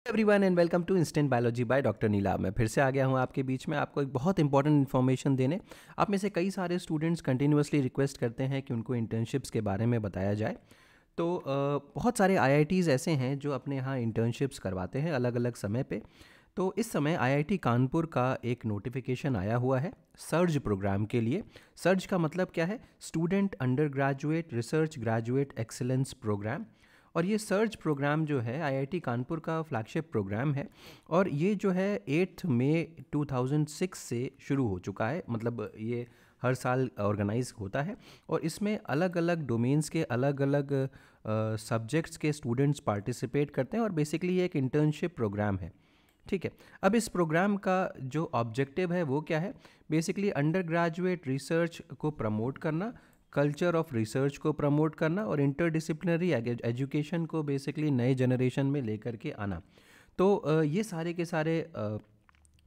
Everyone and welcome to instant biology by doctor Neela. मैं फिर से आ गया हूँ आपके बीच में आपको एक बहुत इंपॉर्टेंट इन्फॉर्मेशन देने। आप में से कई सारे स्टूडेंट्स कंटिन्यूअसली रिक्वेस्ट करते हैं कि उनको इंटर्नशिप्स के बारे में बताया जाए। तो बहुत सारे आईआईटीज़ ऐसे हैं जो अपने यहाँ इंटर्नशिप्स करवाते हैं अलग अलग समय पे। तो इस समय आईआईटी कानपुर का एक नोटिफिकेशन आया हुआ है सर्ज प्रोग्राम के लिए। सर्ज का मतलब क्या है? Student under graduate research graduate excellence programme. और ये सर्च प्रोग्राम जो है आईआईटी कानपुर का फ्लैगशिप प्रोग्राम है और ये जो है 8 मई 2006 से शुरू हो चुका है। मतलब ये हर साल ऑर्गेनाइज होता है और इसमें अलग अलग डोमेन्स के अलग अलग सब्जेक्ट्स के स्टूडेंट्स पार्टिसिपेट करते हैं और बेसिकली ये एक इंटर्नशिप प्रोग्राम है। ठीक है, अब इस प्रोग्राम का जो ऑब्जेक्टिव है वो क्या है? बेसिकली अंडर ग्रेजुएट रिसर्च को प्रमोट करना, कल्चर ऑफ रिसर्च को प्रमोट करना और इंटरडिसिप्लिनरी एजुकेशन को बेसिकली नए जनरेशन में लेकर के आना। तो ये सारे के सारे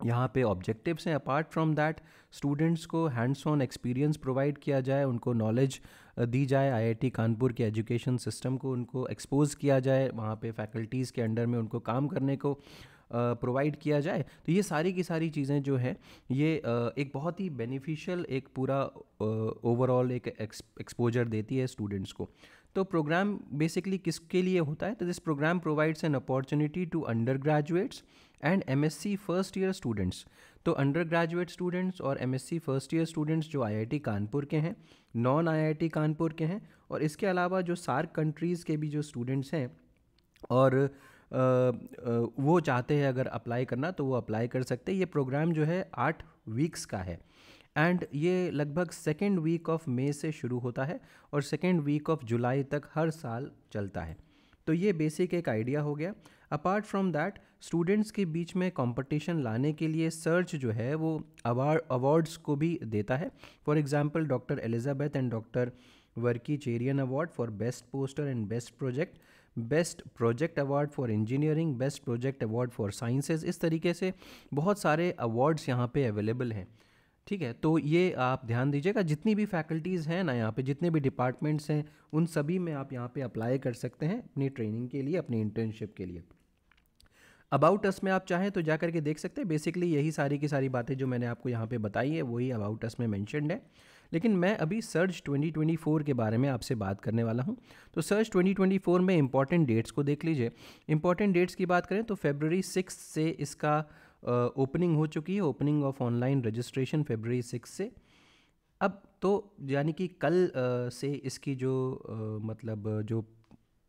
यहाँ पे ऑब्जेक्टिव्स हैं। अपार्ट फ्रॉम दैट स्टूडेंट्स को हैंड्स ऑन एक्सपीरियंस प्रोवाइड किया जाए, उनको नॉलेज दी जाए, आईआईटी कानपुर के एजुकेशन सिस्टम को उनको एक्सपोज किया जाए, वहाँ पे फैकल्टीज़ के अंडर में उनको काम करने को प्रोवाइड किया जाए। तो ये सारी की सारी चीज़ें जो हैं ये एक बहुत ही बेनिफिशियल एक पूरा ओवरऑल एक एक्सपोजर देती है स्टूडेंट्स को। तो प्रोग्राम बेसिकली किसके लिए होता है? तो this programme provides an opportunity to under graduates and MSc first year students. तो अंडर ग्रेजुएट स्टूडेंट्स और एमएससी फर्स्ट ईयर स्टूडेंट्स जो आईआईटी कानपुर के हैं, नॉन आईआईटी कानपुर के हैं और इसके अलावा जो सार्क कंट्रीज़ के भी जो स्टूडेंट्स हैं और वो चाहते हैं अगर अप्लाई करना तो वो अप्लाई कर सकते हैं। ये प्रोग्राम जो है 8 वीक्स का है एंड ये लगभग सेकेंड वीक ऑफ मई से शुरू होता है और सेकेंड वीक ऑफ जुलाई तक हर साल चलता है। तो ये बेसिक एक आइडिया हो गया। अपार्ट फ्रॉम दैट स्टूडेंट्स के बीच में कंपटीशन लाने के लिए सर्च जो है वो अवार्ड्स को भी देता है। For example doctor Elizabeth and doctor Varkey Cherian award for best poster and best project, best project award for engineering, best project award for sciences. इस तरीके से बहुत सारे अवार्ड्स यहाँ पे अवेलेबल हैं। ठीक है, तो ये आप ध्यान दीजिएगा, जितनी भी फैकल्टीज़ हैं ना यहाँ पे, जितने भी डिपार्टमेंट्स हैं, उन सभी में आप यहाँ पे अप्लाई कर सकते हैं अपनी ट्रेनिंग के लिए, अपनी इंटर्नशिप के लिए। अबाउट अस में आप चाहें तो जा करके देख सकते हैं। बेसिकली यही सारी की सारी बातें जो मैंने आपको यहाँ पे बताई है वही अबाउट अस में मेंशन्ड है। लेकिन मैं अभी सर्च 2024 के बारे में आपसे बात करने वाला हूँ। तो सर्च 2024 में इंपॉर्टेंट डेट्स को देख लीजिए। इंपॉर्टेंट डेट्स की बात करें तो फरवरी 6 से इसका ओपनिंग हो चुकी है। ओपनिंग ऑफ ऑनलाइन रजिस्ट्रेशन फरवरी 6 से। अब तो यानी कि कल से इसकी जो मतलब जो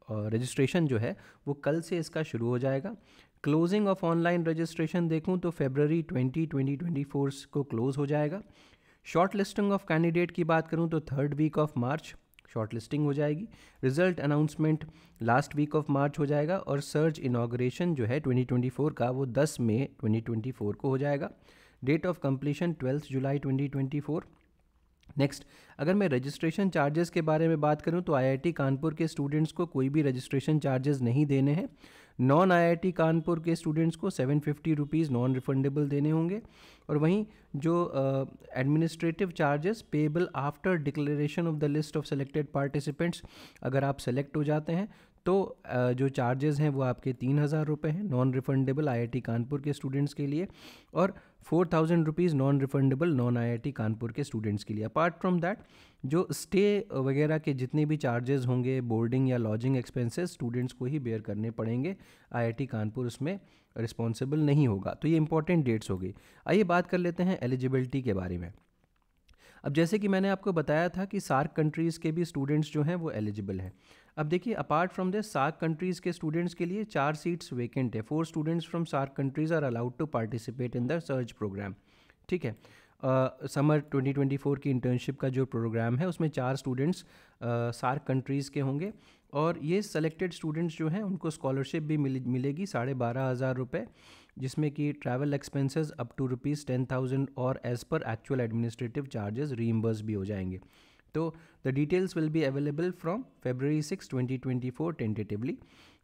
रजिस्ट्रेशन जो है वो कल से इसका शुरू हो जाएगा। क्लोजिंग ऑफ ऑनलाइन रजिस्ट्रेशन देखूं तो फरवरी 2024 को क्लोज़ हो जाएगा। शॉर्ट लिस्टिंग ऑफ कैंडिडेट की बात करूं तो 3rd week of March short listing हो जाएगी। Result announcement last week of March हो जाएगा और सर्च इनाग्रेशन जो है 2024 का वो 10 मई 2024 को हो जाएगा। Date of completion 12 July 2024। Next, अगर मैं रजिस्ट्रेशन चार्जेस के बारे में बात करूं तो आईआईटी कानपुर के स्टूडेंट्स को कोई भी रजिस्ट्रेशन चार्जेस नहीं देने हैं। नॉन आईआईटी कानपुर के स्टूडेंट्स को 750 रुपीज़ नॉन रिफंडेबल देने होंगे और वहीं जो administrative charges payable after declaration of the list of selected participants, अगर आप सेलेक्ट हो जाते हैं तो जो चार्जेस हैं वो आपके 3,000 रुपये हैं नॉन रिफंडेबल आईआईटी कानपुर के स्टूडेंट्स के लिए और 4,000 rupees non refundable non IIT Kanpur के स्टूडेंट्स के लिए। अपार्ट फ्रॉम दैट जो स्टे वगैरह के जितने भी चार्जेस होंगे, बोर्डिंग या लॉजिंग एक्सपेंसेस स्टूडेंट्स को ही बेयर करने पड़ेंगे। आईआईटी कानपुर उसमें रिस्पॉन्सिबल नहीं होगा। तो ये इंपॉर्टेंट डेट्स हो गई। आइए बात कर लेते हैं एलिजिबिलिटी के बारे में। अब जैसे कि मैंने आपको बताया था कि सार्क कंट्रीज़ के भी स्टूडेंट्स जो हैं वो एलिजिबल हैं। अब देखिए, apart from this SAARC countries के स्टूडेंट्स के लिए 4 सीट्स वेकेंट है। 4 students from SAARC countries are allowed to participate in the search programme. ठीक है, समर 2024 की इंटर्नशिप का जो प्रोग्राम है उसमें 4 स्टूडेंट्स सार्क कंट्रीज़ के होंगे और ये सेलेक्टेड स्टूडेंट्स जो हैं उनको स्कॉलरशिप भी मिलेगी 12,500 रुपये, जिसमें कि ट्रैवल एक्सपेंसेस अप टू ₹10,000 और as per actual administrative charges reimburse भी हो जाएंगे। तो the details will be available from February 6, 2024 tentatively.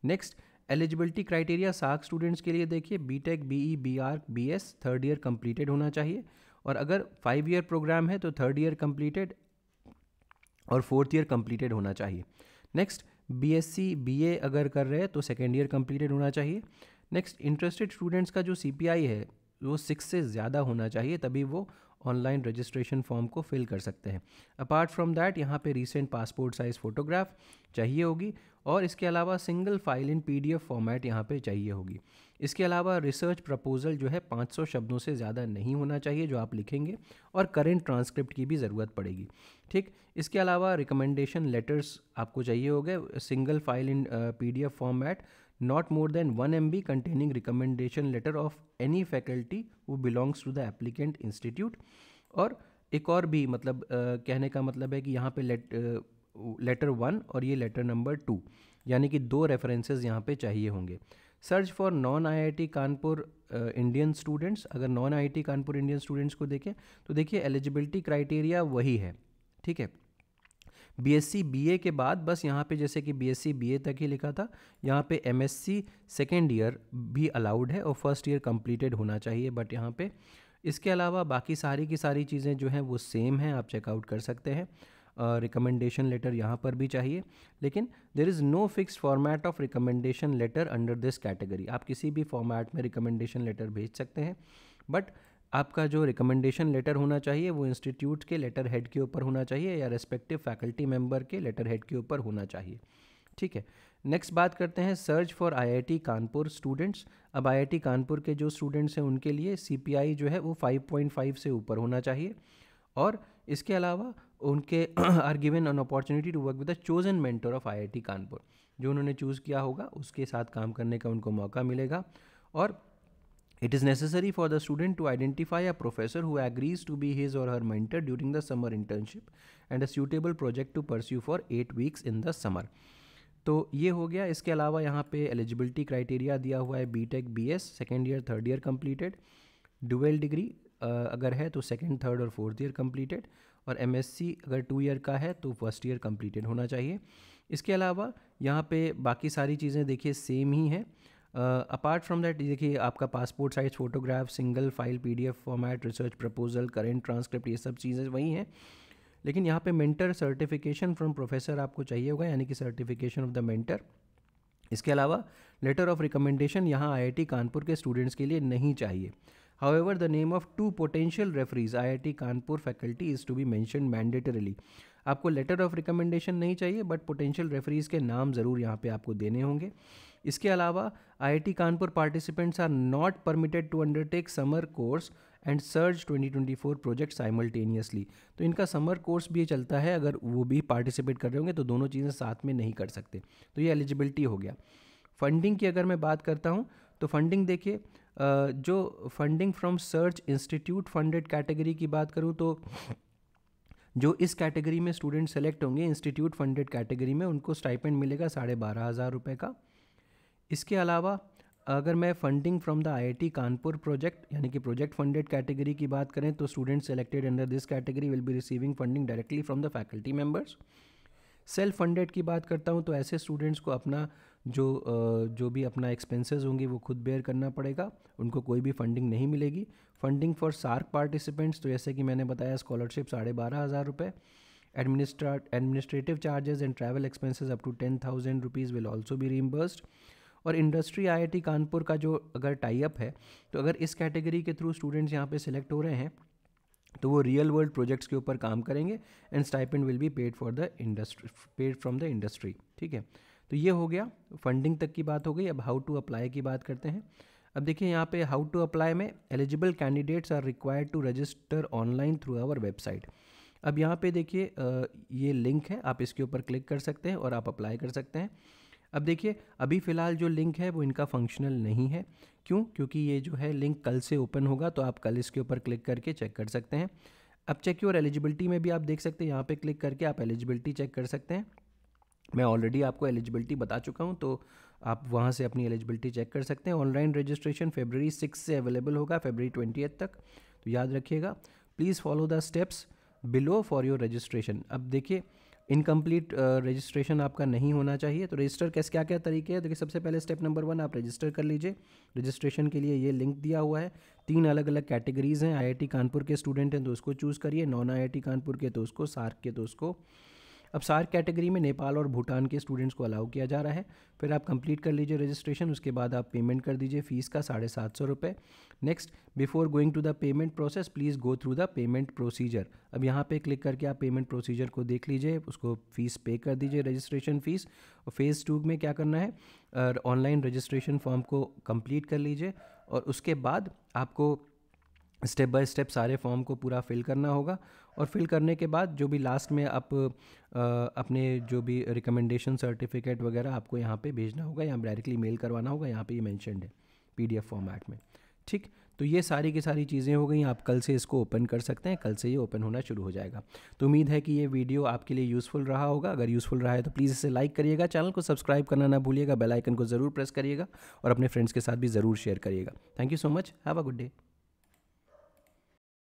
Next, eligibility criteria SAARC students के लिए देखिए, BTech, BE, BArch, BS 3rd year completed होना चाहिए और अगर 5 ईयर प्रोग्राम है तो 3rd ईयर कंप्लीटेड और 4th ईयर कंप्लीटेड होना चाहिए। नेक्स्ट, बीएससी बीए अगर कर रहे हैं तो 2nd ईयर कंप्लीटेड होना चाहिए। नेक्स्ट, इंटरेस्टेड स्टूडेंट्स का जो CPI है वो 6 से ज़्यादा होना चाहिए, तभी वो ऑनलाइन रजिस्ट्रेशन फॉर्म को फिल कर सकते हैं। अपार्ट फ्रॉम दैट यहाँ पे रीसेंट पासपोर्ट साइज़ फ़ोटोग्राफ चाहिए होगी, और इसके अलावा single file in PDF format यहाँ पे चाहिए होगी। इसके अलावा रिसर्च प्रपोजल जो है 500 शब्दों से ज़्यादा नहीं होना चाहिए जो आप लिखेंगे, और करेंट ट्रांसक्रिप्ट की भी ज़रूरत पड़ेगी। ठीक, इसके अलावा रिकमेंडेशन लेटर्स आपको चाहिए होंगे, single file in PDF format, not more than 1 MB containing recommendation letter of any faculty who belongs to the applicant institute। और एक और भी मतलब कहने का मतलब है कि यहाँ पे लेटर 1 और ये लेटर नंबर 2, यानी कि 2 रेफरेंसेस यहाँ पे चाहिए होंगे। Search for non IIT Kanpur Indian students. अगर non IIT Kanpur Indian students को देखें तो देखिए एलिजिबिलिटी क्राइटेरिया वही है, ठीक है। BSc BA के बाद बस यहाँ पे जैसे कि BSc BA तक ही लिखा था, यहाँ पे MSc सेकेंड ईयर भी अलाउड है और फर्स्ट ईयर कंप्लीटेड होना चाहिए, बट यहाँ पे इसके अलावा बाकी सारी की सारी चीज़ें जो हैं वो सेम हैं, आप चेकआउट कर सकते हैं। रिकमेंडेशन लेटर यहाँ पर भी चाहिए, लेकिन there is no fix format of recommendation letter under this category. आप किसी भी फॉर्मेट में रिकमेंडेशन लेटर भेज सकते हैं, बट आपका जो रिकमेंडेशन लेटर होना चाहिए वो इंस्टीट्यूट के लेटर हेड के ऊपर होना चाहिए या रेस्पेक्टिव फैकल्टी मेंबर के लेटर हेड के ऊपर होना चाहिए, ठीक है। नेक्स्ट बात करते हैं search for IIT Kanpur students. अब IIT कानपुर के जो स्टूडेंट्स हैं उनके लिए CPI जो है वो 5.5 से ऊपर होना चाहिए, और इसके अलावा उनके are given an opportunity to work with the chosen mentor of IIT Kanpur. जो उन्होंने चूज़ किया होगा उसके साथ काम करने का उनको मौका मिलेगा। और it is necessary for the student to identify a professor who agrees to be his or her mentor during the summer internship and a suitable project to pursue for 8 weeks in the summer। तो ये हो गया। इसके अलावा यहाँ पे eligibility criteria दिया हुआ है BTech BS second year third year completed, dual degree अगर है तो सेकेंड थर्ड और फोर्थ ईयर कंप्लीटेड, और MSc अगर 2 ईयर का है तो फर्स्ट ईयर कंप्लीटेड होना चाहिए। इसके अलावा यहाँ पे बाकी सारी चीज़ें देखिए सेम ही हैं। अपार्ट फ्रॉम दैट देखिए आपका passport size photograph, single file PDF format, research proposal, current transcript, ये सब चीज़ें वही हैं, लेकिन यहाँ पे मेंटर सर्टिफिकेशन फ्रॉम प्रोफेसर आपको चाहिए होगा, यानी कि सर्टिफिकेशन ऑफ द मेंटर। इसके अलावा लेटर ऑफ रिकमेंडेशन यहाँ IIT कानपुर के स्टूडेंट्स के लिए नहीं चाहिए। However, the name of 2 potential referees IIT Kanpur faculty is to be mentioned mandatorily। आपको लेटर ऑफ रिकमेंडेशन नहीं चाहिए, बट पोटेंशियल रेफरीज के नाम ज़रूर यहाँ पे आपको देने होंगे। इसके अलावा IIT Kanpur participants are not permitted to undertake summer course and search 2024 project simultaneously. तो इनका समर कोर्स भी चलता है, अगर वो भी पार्टिसिपेट कर रहे होंगे तो दोनों चीज़ें साथ में नहीं कर सकते। तो ये एलिजिबिलिटी हो गया। फंडिंग की अगर मैं बात करता हूँ तो फंडिंग देखिए, जो funding from search institute funded category की बात करूँ तो जो इस कैटेगरी में स्टूडेंट सेलेक्ट होंगे इंस्टीट्यूट फंडेड कैटेगरी में, उनको स्टाइपेंड मिलेगा 12,500 रुपये का। इसके अलावा अगर मैं funding from the IIT Kanpur project यानी कि प्रोजेक्ट फंडेड कैटेगरी की बात करें तो student selected under this category will be receiving funding directly from the faculty members. Self funded की बात करता हूँ तो ऐसे स्टूडेंट्स को अपना जो भी अपना एक्सपेंसेस होंगे वो खुद बेयर करना पड़ेगा, उनको कोई भी फंडिंग नहीं मिलेगी। फंडिंग फॉर सार्क पार्टिसिपेंट्स तो जैसे कि मैंने बताया स्कॉलरशिप 12,500 रुपये। Administrative charges and travel expenses up to 10,000 rupees will also be reimbursed. और इंडस्ट्री IIT कानपुर का जो अगर टाई अप है तो अगर इस कैटेगरी के थ्रू स्टूडेंट्स यहाँ पे सिलेक्ट हो रहे हैं तो वो रियल वर्ल्ड प्रोजेक्ट्स के ऊपर काम करेंगे and stipend will be paid from the industry, ठीक है। तो ये हो गया, फंडिंग तक की बात हो गई। अब हाउ टू अप्लाई की बात करते हैं। अब देखिए यहाँ पे हाउ टू अप्लाई में eligible candidates are required to register online through our website. अब यहाँ पे देखिए ये लिंक है, आप इसके ऊपर क्लिक कर सकते हैं और आप अप्लाई कर सकते हैं। अब देखिए अभी फ़िलहाल जो लिंक है वो इनका फंक्शनल नहीं है। क्यों? क्योंकि ये जो है लिंक कल से ओपन होगा, तो आप कल इसके ऊपर क्लिक करके चेक कर सकते हैं। अब चेक योर एलिजिबिलिटी में भी आप देख सकते हैं, यहाँ पे क्लिक करके आप एलिजिबिलिटी चेक कर सकते हैं। मैं ऑलरेडी आपको एलिजिबिलिटी बता चुका हूँ, तो आप वहाँ से अपनी एलिजिबिलिटी चेक कर सकते हैं। ऑनलाइन रजिस्ट्रेशन February 6 से अवेलेबल होगा February 20 तक, तो याद रखिएगा। Please follow the steps below for your registration. अब देखिए इनकम्प्लीट रजिस्ट्रेशन आपका नहीं होना चाहिए, तो रजिस्टर क्या क्या तरीके हैं। देखिए सबसे पहले स्टेप नंबर 1 आप रजिस्टर कर लीजिए। रजिस्ट्रेशन के लिए ये लिंक दिया हुआ है। 3 अलग अलग कैटेगरीज़ हैं। IIT कानपुर के स्टूडेंट हैं तो उसको चूज़ करिए, नॉन IIT कानपुर के तो उसको, सार्क के तो उसको। अब सार्क कैटेगरी में नेपाल और भूटान के स्टूडेंट्स को अलाउ किया जा रहा है। फिर आप कंप्लीट कर लीजिए रजिस्ट्रेशन, उसके बाद आप पेमेंट कर दीजिए फ़ीस का 750 रुपये। Next, before going to the payment process please go through the payment procedure. अब यहाँ पे क्लिक करके आप पेमेंट प्रोसीजर को देख लीजिए, उसको फ़ीस पे कर दीजिए, रजिस्ट्रेशन फ़ीस। और फेज़ 2 में क्या करना है, ऑनलाइन रजिस्ट्रेशन फॉर्म को कंप्लीट कर लीजिए और उसके बाद आपको स्टेप बाय स्टेप सारे फॉर्म को पूरा फिल करना होगा। और फिल करने के बाद जो भी लास्ट में आप अपने जो भी रिकमेंडेशन सर्टिफिकेट वगैरह आपको यहाँ पे भेजना होगा, यहाँ डायरेक्टली मेल करवाना होगा, यहाँ पे ये मेंशन्ड है PDF फॉर्मेट में। ठीक, तो ये सारी की सारी चीज़ें हो गई। आप कल से इसको ओपन कर सकते हैं, कल से ये ओपन होना शुरू हो जाएगा। तो उम्मीद है कि ये वीडियो आपके लिए यूज़फुल रहा होगा। अगर यूज़फुल रहा है तो प्लीज़ इसे लाइक करिएगा, चैनल को सब्सक्राइब करना ना भूलिएगा, बेल आइकन को ज़रूर प्रेस करिएगा और अपने फ्रेंड्स के साथ भी ज़रूर शेयर करिएगा। Thank you so much, have a good day.